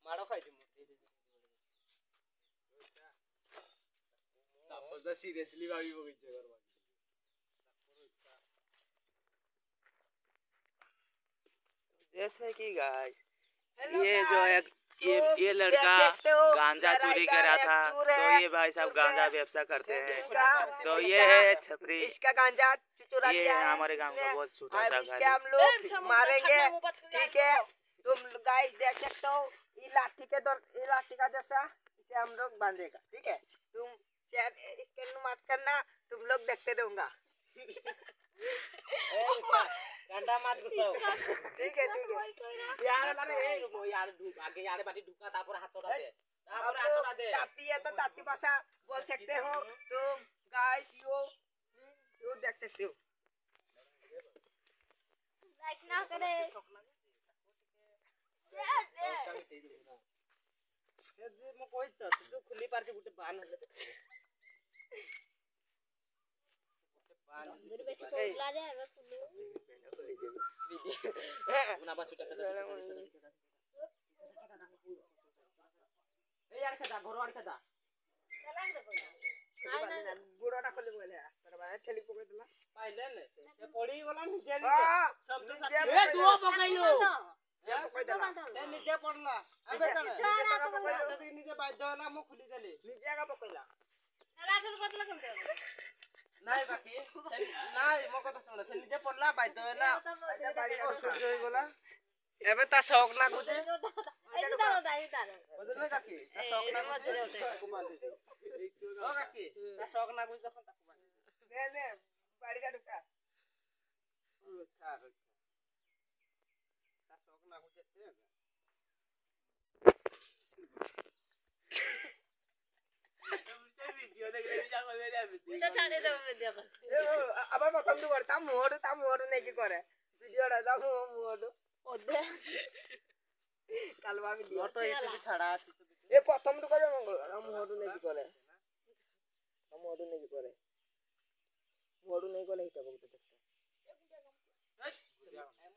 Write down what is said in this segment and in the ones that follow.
मारो खाई थी तापर सीरियसली भाभी हो गई थी जैसे कि गाइस ये जो है ये लड़का गांजा चोरी करा था तो ये भाई साहब गांजा व्यवसाय करते हैं तो ये है छपरी इसका गांजा चुरा ये लिया है हमारे गांव का बहुत छोटा सा इसके हम लोग मारेंगे ठीक है तुम गाइस देख सकते हो ये लाठी का जैसा इसे हम लोग बांधेगा ठीक है तुम इसके मत करना तुम लोग देखते रहूंगा डंडा मत घुसाओ ठीक है यार माने ए रुको यार आगे यार बाटी ढुका तापर हाथ तोड़ा दे ताती है तो ताती भाषा बोल सकते हो तुम गाइस यो देख सकते हो लाइक ना करे म कोइ त तू खुली पार के गुटे बान हले मेरे बेसी कोला जाए है खुली मुना बा छुटा ए यार खदा घर वाड़ खदा चला रे गुड़ाटा खोले बोले पर भाई थैली पकड़ देला पाइले ने से पड़ी वाला निजे सब तो ए दो पकइलो पकड़ देला ए निजे पड़ला अबे कने निजे बाध्य होला मु खुली देली निजे का पकड़ला चला तो कतला केमते नाही बाकी नाही मो कथा सुन से निजे पड़ला बाध्य होला बाड़ी का सूर्य होई गोला एबे ता शौक लागुचे ऐसे तारो बदल काकी ता शौक लागुचे को बांधे ओ काकी ता शौक लागुचे तखन ताको बांधे ने बाड़ी का ढुका ता शौक लागुचे ते वीडियो देख ले जा को ले पूछा छाड़े दो वीडियो अब प्रथम तो करता मोड़ नहीं की करे वीडियो रा मोड़ ओदे कालवा वीडियो तो ये भी छाड़ा ए प्रथम तो करे मंगल मोड़ नहीं की करे मोड़ नहीं करे हिटा बहुत देखता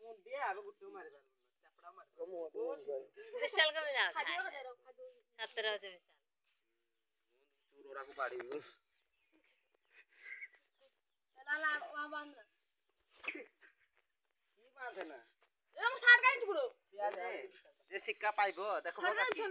मुंड दे आबे गुट्टू मारे चपड़ा मार मोड़ विशाल का मजा आता है 17 से चूरोरा को बाड़ी चला ला वहां बांध की बांधे ना हम साट का टुकड़ो जे सिक्का पाइबो देखबो काकी